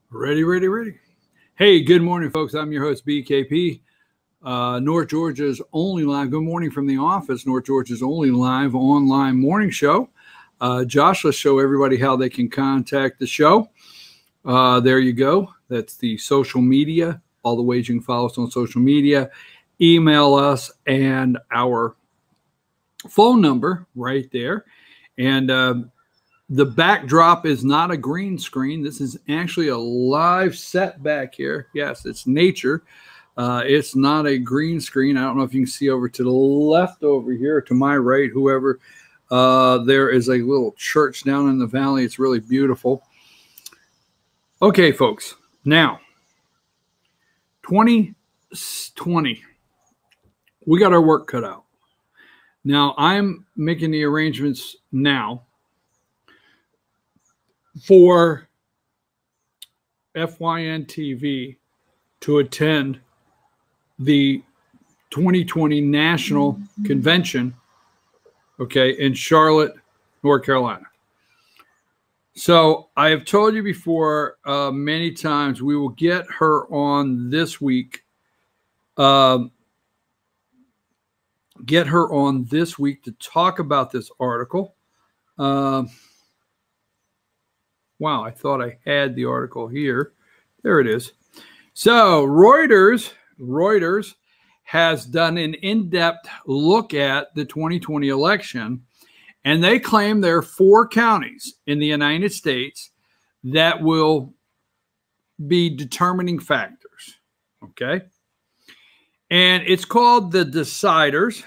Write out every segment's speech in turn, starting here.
Ready, ready, ready. Hey, good morning, folks. I'm your host, BKP. North Georgia's only live. Good morning from the office. North Georgia's only live online morning show. Josh, let's show everybody how they can contact the show. There you go. That's the social media. All the ways you can follow us on social media. Email us and our phone number right there. And the backdrop is not a green screen. This is actually a live set back here. Yes, it's nature. It's not a green screen. I don't know if you can see over to the left over here, or to my right, whoever. There is a little church down in the valley. It's really beautiful. Okay, folks. Now, 2020. We got our work cut out. Now, I'm making the arrangements now for FYNTV to attend the 2020 National Convention, okay, in Charlotte, North Carolina. So I have told you before many times, we will get her on this week. Get her on this week to talk about this article. Wow, I thought I had the article here. There it is. So Reuters has done an in-depth look at the 2020 election, and they claim there are 4 counties in the United States that will be determining factors, okay? And it's called the deciders.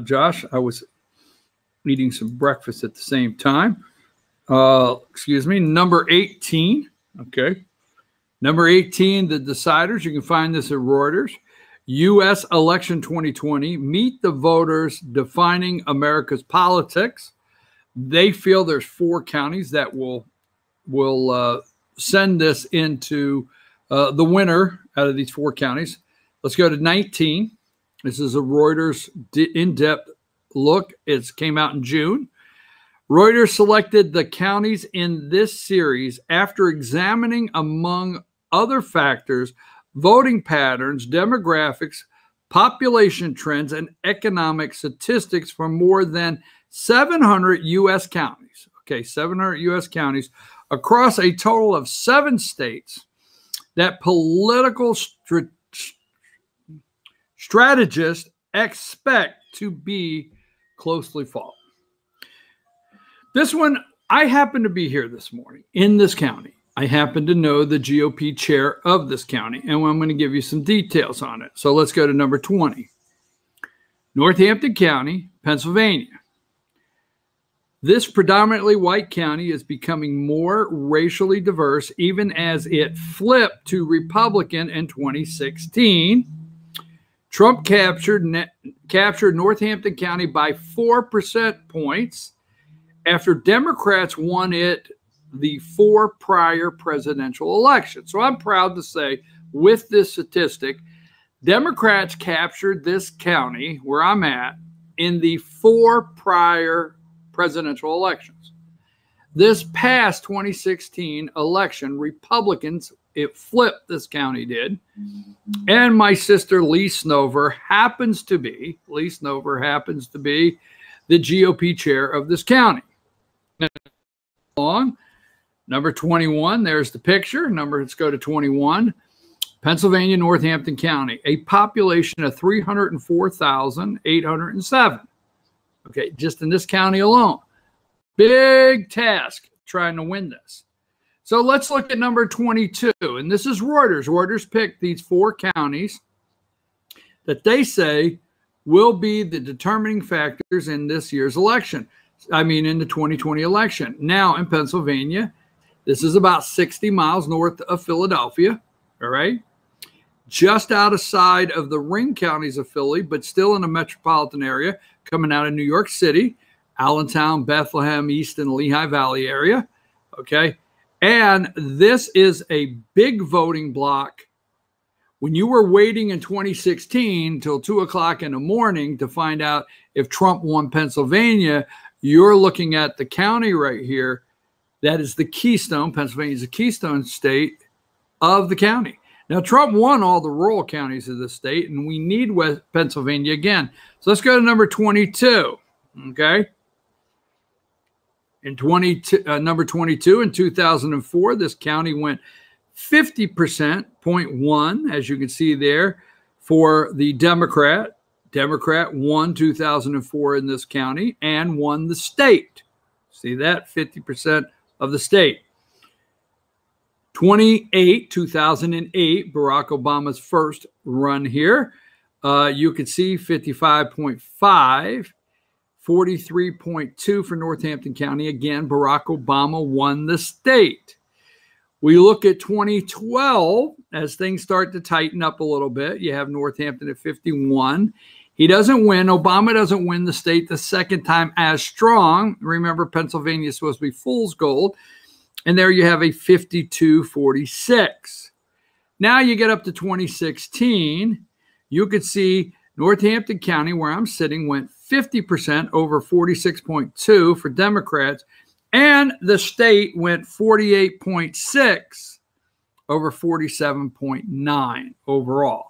Josh, I was eating some breakfast at the same time. Excuse me, number 18. Okay. Number 18, the deciders. You can find this at Reuters. U.S. election 2020. Meet the voters defining America's politics. They feel there's 4 counties that will send this into the winner out of these 4 counties. Let's go to 19. This is a Reuters in-depth look. It came out in June. Reuters selected the counties in this series after examining, among other factors, voting patterns, demographics, population trends, and economic statistics from more than 700 U.S. counties. Okay, 700 U.S. counties across a total of 7 states that political strategists expect to be closely followed. This one, I happen to be here this morning in this county. I happen to know the GOP chair of this county, and I'm going to give you some details on it. So let's go to number 20. Northampton County, Pennsylvania. This predominantly white county is becoming more racially diverse, even as it flipped to Republican in 2016. Trump captured Northampton County by 4 percentage points after Democrats won it the 4 prior presidential elections. So I'm proud to say, with this statistic, Democrats captured this county where I'm at in the 4 prior presidential elections. This past 2016 election, Republicans, it flipped, this county did. And my sister Lee Snover happens to be the GOP chair of this county. Number 21, there's the picture. Let's go to 21. Pennsylvania, Northampton County, a population of 304,807. Okay, just in this county alone. Big task trying to win this. So let's look at number 22, and this is Reuters. Reuters picked these 4 counties that they say will be the determining factors in this year's election. I mean, in the 2020 election. Now, in Pennsylvania, this is about 60 miles north of Philadelphia, all right? Just outside of the ring counties of Philly, but still in a metropolitan area, coming out of New York City, Allentown, Bethlehem, Easton, Lehigh Valley area, okay? And this is a big voting block. When you were waiting in 2016 till 2 o'clock in the morning to find out if Trump won Pennsylvania, you're looking at the county right here That is the keystone. Pennsylvania is the keystone state of the county. Now, Trump won all the rural counties of the state, and we need West Pennsylvania again. So let's go to number 22, okay? In number 22, in 2004, this county went 50%, 0.1, as you can see there, for the Democrat. Democrat won 2004 in this county and won the state. See that? 50% of the state. 2008, Barack Obama's first run here. You can see 55.5, 43.2 for Northampton County. Again, Barack Obama won the state. We look at 2012 as things start to tighten up a little bit. You have Northampton at 51. He doesn't win. Obama doesn't win the state the second time as strong. Remember, Pennsylvania is supposed to be fool's gold. And there you have a 52-46. Now you get up to 2016. You could see Northampton County, where I'm sitting, went 50% over 46.2 for Democrats. And the state went 48.6 over 47.9 overall.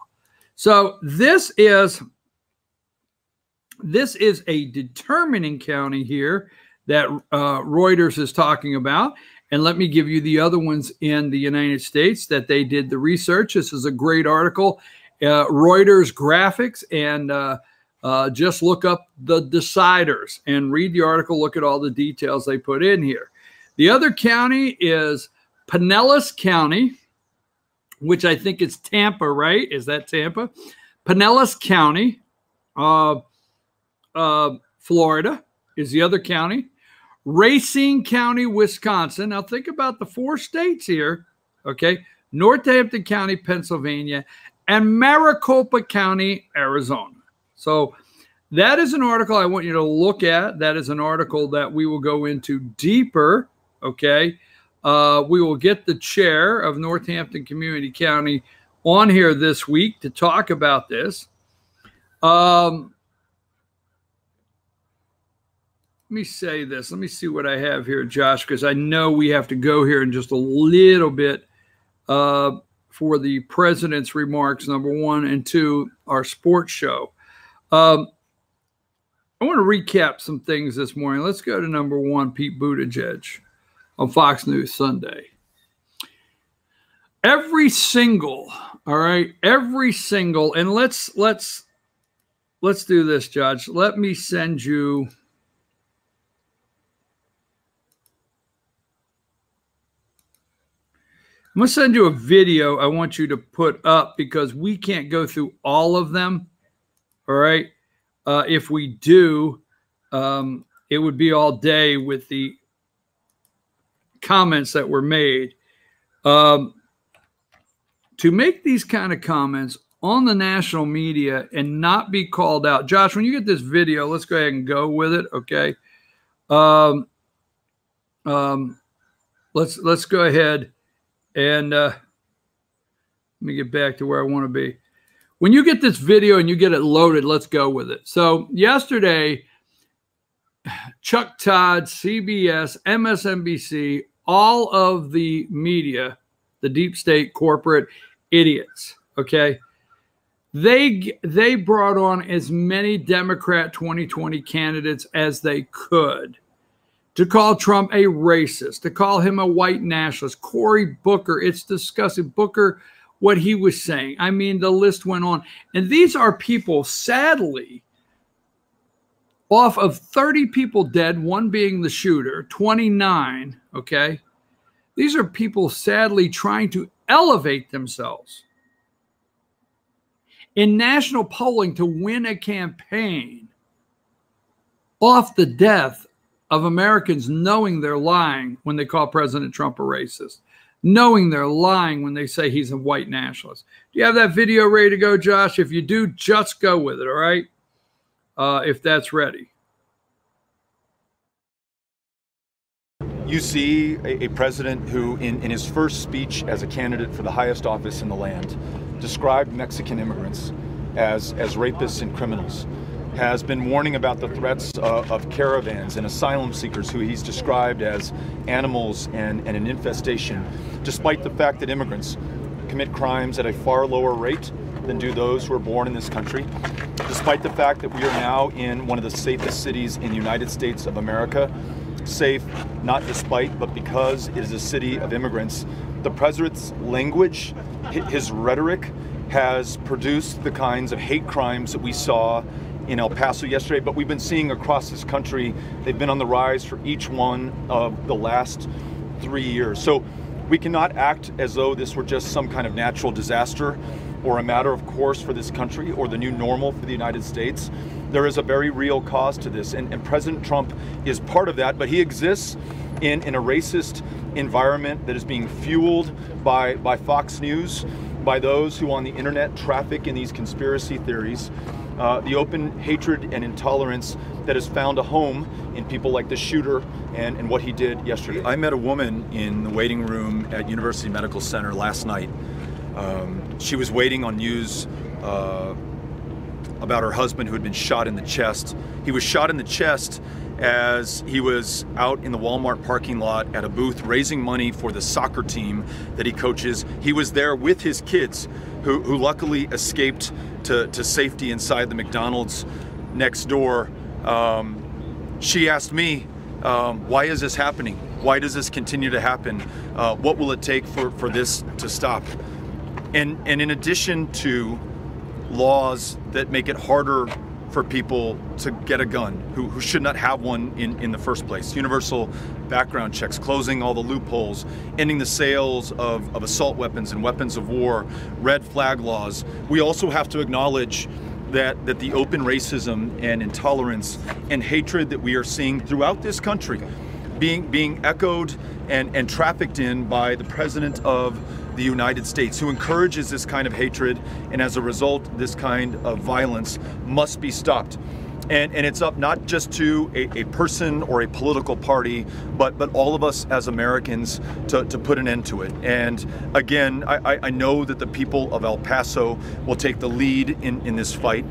So this is a determining county here that Reuters is talking about. And let me give you the other ones in the United States that they did the research. This is a great article, Reuters graphics, and just look up the deciders and read the article, look at all the details they put in here. The other county is Pinellas County, which I think is Tampa, right? Is that Tampa? Pinellas County, Florida is the other county. Racine County, Wisconsin. Now think about the 4 states here, okay? Northampton County, Pennsylvania, and Maricopa County, Arizona. So that is an article I want you to look at. That is an article that we will go into deeper, okay? We will get the chair of Northampton Community County on here this week to talk about this. Let me say this. Let me see what I have here, Josh, because I know we have to go here in just a little bit for the president's remarks, number 1, and 2, our sports show. I want to recap some things this morning. Let's go to number 1, Pete Buttigieg on Fox News Sunday. Every single, all right, every single, and let's do this, Judge. Let me send you. I'm going to send you a video I want you to put up because we can't go through all of them, all right? If we do, it would be all day with the comments that were made. To make these kind of comments on the national media and not be called out. Josh, when you get this video, let's go ahead and go with it, okay? Let's go ahead. And let me get back to where I want to be. When you get this video and you get it loaded, let's go with it. So yesterday, Chuck Todd, CBS, MSNBC, all of the media, the deep state corporate idiots, okay, they brought on as many Democrat 2020 candidates as they could to call Trump a racist, to call him a white nationalist. Cory Booker, it's disgusting. Booker, what he was saying. I mean, the list went on. And these are people, sadly, off of 30 people dead, 1 being the shooter, 29, okay? These are people, sadly, trying to elevate themselves in national polling to win a campaign off the death of Americans knowing they're lying when they call President Trump a racist, knowing they're lying when they say he's a white nationalist. Do you have that video ready to go, Josh? If you do, just go with it, all right? If that's ready. You see a president who, in his first speech as a candidate for the highest office in the land, described Mexican immigrants as rapists and criminals. has been warning about the threats of caravans and asylum seekers who he's described as animals and an infestation, despite the fact that immigrants commit crimes at a far lower rate than do those who are born in this country, despite the fact that we are now in one of the safest cities in the United States of America, safe not despite, but because it is a city of immigrants. The president's language, his rhetoric, has produced the kinds of hate crimes that we saw in El Paso yesterday, but we've been seeing across this country. They've been on the rise for each one of the last 3 years. So we cannot act as though this were just some kind of natural disaster or a matter of course for this country or the new normal for the United States. There is a very real cause to this, and President Trump is part of that, but he exists in a racist environment that is being fueled by Fox News, by those who on the internet traffic in these conspiracy theories, the open hatred and intolerance that has found a home in people like the shooter and what he did yesterday. I met a woman in the waiting room at University Medical Center last night. She was waiting on news about her husband who had been shot in the chest. He was shot in the chest as he was out in the Walmart parking lot at a booth raising money for the soccer team that he coaches. He was there with his kids who luckily escaped to safety inside the McDonald's next door. She asked me, why is this happening? Why does this continue to happen? What will it take for this to stop? And in addition to laws that make it harder for people to get a gun who should not have one in the first place, universal background checks, closing all the loopholes, ending the sales of assault weapons and weapons of war, red flag laws, we also have to acknowledge that the open racism and intolerance and hatred that we are seeing throughout this country being echoed and trafficked in by the President of the United States, who encourages this kind of hatred, and as a result, this kind of violence must be stopped. And it's up not just to a person or a political party, but all of us as Americans to put an end to it. And again, I know that the people of El Paso will take the lead in this fight.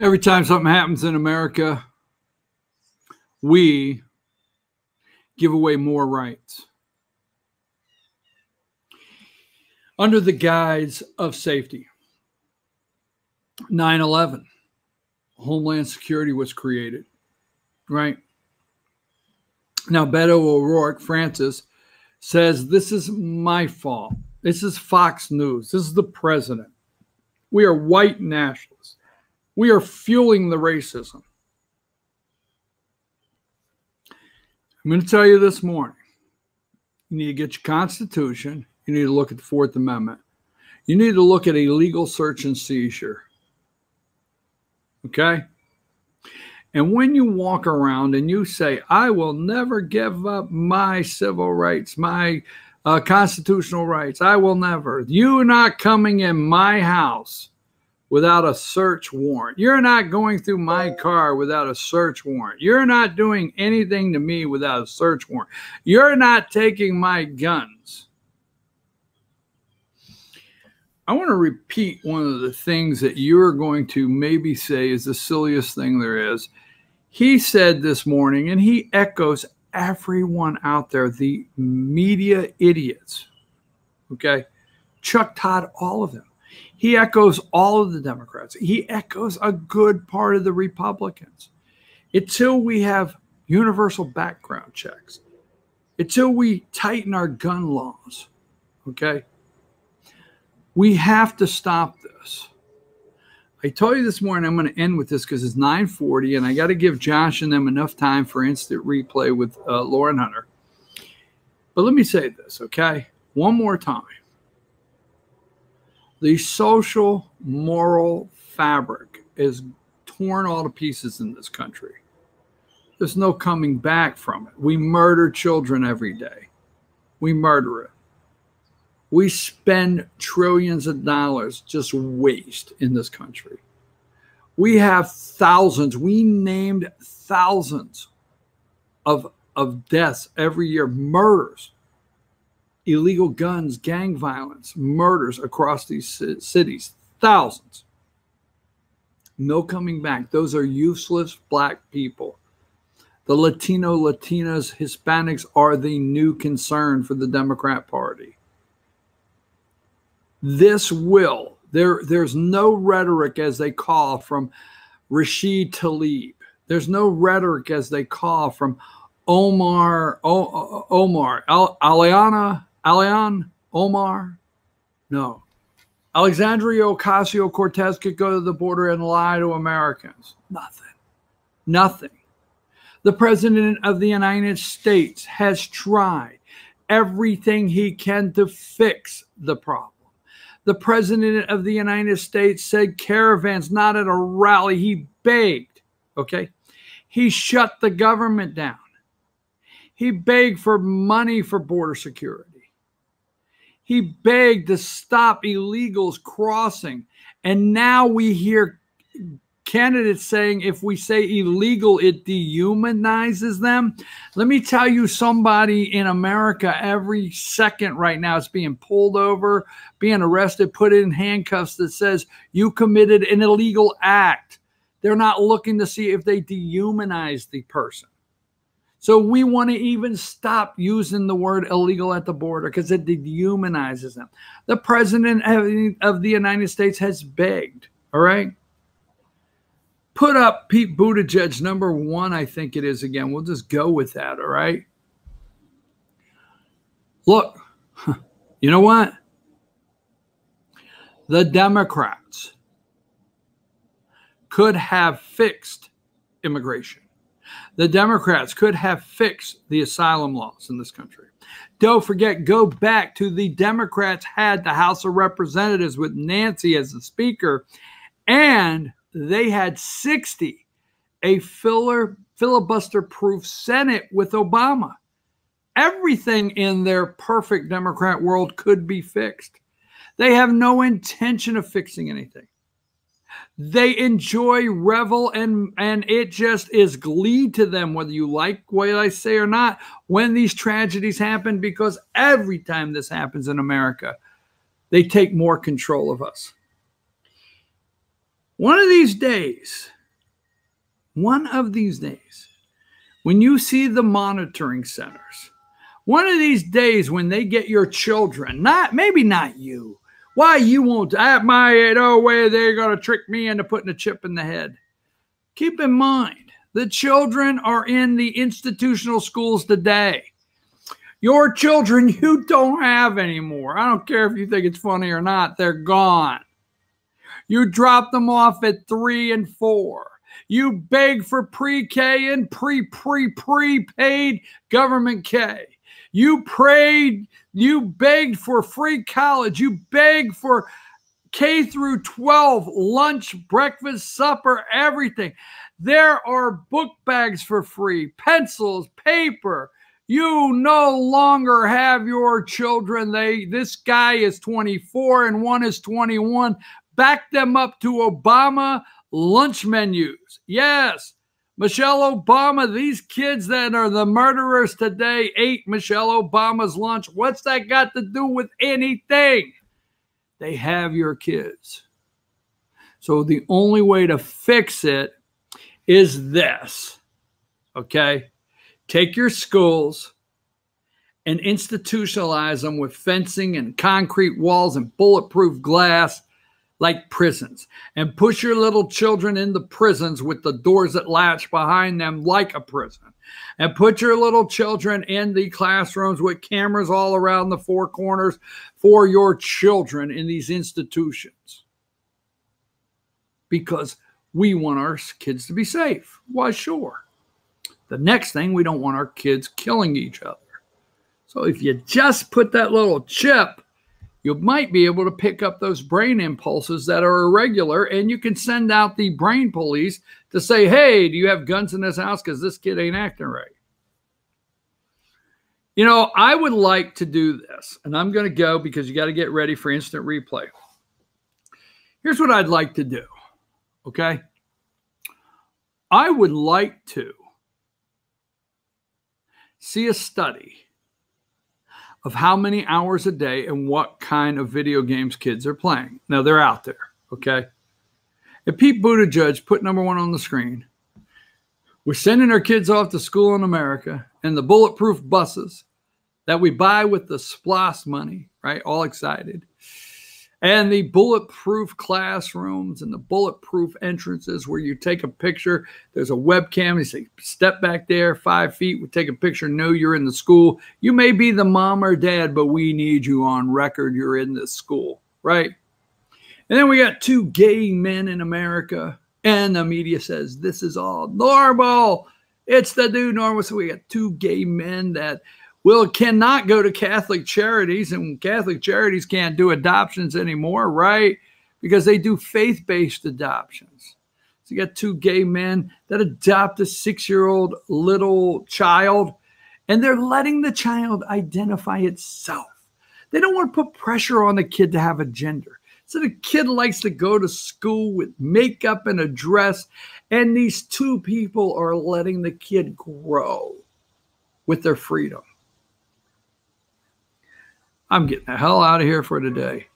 Every time something happens in America, we give away more rights under the guise of safety. 9/11, Homeland Security was created, right? Now, Beto O'Rourke, Francis, says this is my fault. This is Fox News. This is the president. We are white nationalists. We are fueling the racism. I'm going to tell you this morning, you need to get your Constitution. You need to look at the Fourth Amendment. You need to look at illegal search and seizure. Okay? And when you walk around and you say, I will never give up my civil rights, my constitutional rights, I will never. You're not coming in my house without a search warrant. You're not going through my car without a search warrant. You're not doing anything to me without a search warrant. You're not taking my guns. I want to repeat one of the things that you're going to maybe say is the silliest thing there is. He said this morning, and he echoes everyone out there, the media idiots, okay? Chuck Todd, all of them. He echoes all of the Democrats. He echoes a good part of the Republicans. Until we have universal background checks, until we tighten our gun laws, okay? We have to stop this. I told you this morning I'm going to end with this because it's 9:40 and I got to give Josh and them enough time for instant replay with Lauren Hunter. But let me say this, okay? One more time. The social moral fabric is torn all to pieces in this country. There's no coming back from it. We murder children every day. We murder it. We spend trillions of dollars just waste in this country. We have thousands, we named thousands of deaths every year, murders, illegal guns, gang violence, murders across these cities, thousands. No coming back. Those are useless black people. The Latinas, Hispanics are the new concern for the Democrat Party. This will, there's no rhetoric as they call from Rashid Tlaib. There's no rhetoric as they call from Omar, Alian, Omar. No. Alexandria Ocasio-Cortez could go to the border and lie to Americans. Nothing. Nothing. The President of the United States has tried everything he can to fix the problem. The President of the United States said caravans, not at a rally. He begged, okay? He shut the government down. He begged for money for border security. He begged to stop illegals crossing. And now we hear candidates saying if we say illegal, it dehumanizes them. Let me tell you, somebody in America every second right now is being pulled over, being arrested, put in handcuffs that says you committed an illegal act. They're not looking to see if they dehumanize the person. So we want to even stop using the word illegal at the border because it dehumanizes them. The President of the United States has begged, all right? Put up Pete Buttigieg, number 1, I think it is again. We'll just go with that, all right? Look, you know what? The Democrats could have fixed immigration. The Democrats could have fixed the asylum laws in this country. Don't forget, go back to the Democrats had the House of Representatives with Nancy as the speaker, and they had 60, a filibuster-proof Senate with Obama. Everything in their perfect Democrat world could be fixed. They have no intention of fixing anything. They enjoy, revel, and it just is glee to them, whether you like what I say or not, when these tragedies happen, because every time this happens in America, they take more control of us. One of these days, when you see the monitoring centers, one of these days when they get your children, maybe not you, why you won't, at my age, no way they're going to trick me into putting a chip in the head. Keep in mind, the children are in the institutional schools today. Your children you don't have anymore. I don't care if you think it's funny or not, they're gone. You drop them off at 3 and 4. You beg for pre-K and prepaid government K. You begged for free college. You begged for K through 12, lunch, breakfast, supper, everything. There are book bags for free, pencils, paper. You no longer have your children. This guy is 24 and one is 21. Back them up to Obama lunch menus. Yes, Michelle Obama, these kids that are the murderers today ate Michelle Obama's lunch. What's that got to do with anything? They have your kids. So the only way to fix it is this, okay? Take your schools and institutionalize them with fencing and concrete walls and bulletproof glass like prisons, and push your little children in the prisons with the doors that latch behind them like a prison, and put your little children in the classrooms with cameras all around the 4 corners for your children in these institutions, because we want our kids to be safe. Why, sure. The next thing, we don't want our kids killing each other. So if you just put that little chip, you might be able to pick up those brain impulses that are irregular, and you can send out the brain police to say, hey, do you have guns in this house? Because this kid ain't acting right. You know, I would like to do this, and I'm going to go because you got to get ready for instant replay. Here's what I'd like to do, okay? I would like to see a study of how many hours a day and what kind of video games kids are playing. Now, they're out there, okay? And Pete Buttigieg put number one on the screen. We're sending our kids off to school in America, and the bulletproof buses that we buy with the SPLOST money, right? All excited. And the bulletproof classrooms and the bulletproof entrances where you take a picture. There's a webcam. You say, step back there 5 feet. We take a picture. Know you're in the school. You may be the mom or dad, but we need you on record. You're in this school, right? And then we got 2 gay men in America. And the media says this is all normal. It's the new normal. So we got 2 gay men that cannot go to Catholic charities, and Catholic charities can't do adoptions anymore, right? Because they do faith-based adoptions. So you got 2 gay men that adopt a 6-year-old little child, and they're letting the child identify itself. They don't want to put pressure on the kid to have a gender. So the kid likes to go to school with makeup and a dress, and these 2 people are letting the kid grow with their freedom. I'm getting the hell out of here for today.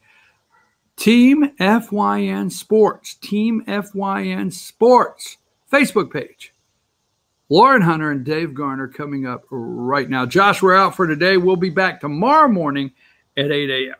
Team FYN Sports. Team FYN Sports. Facebook page. Lauren Hunter and Dave Garner coming up right now. Josh, we're out for today. We'll be back tomorrow morning at 8 a.m.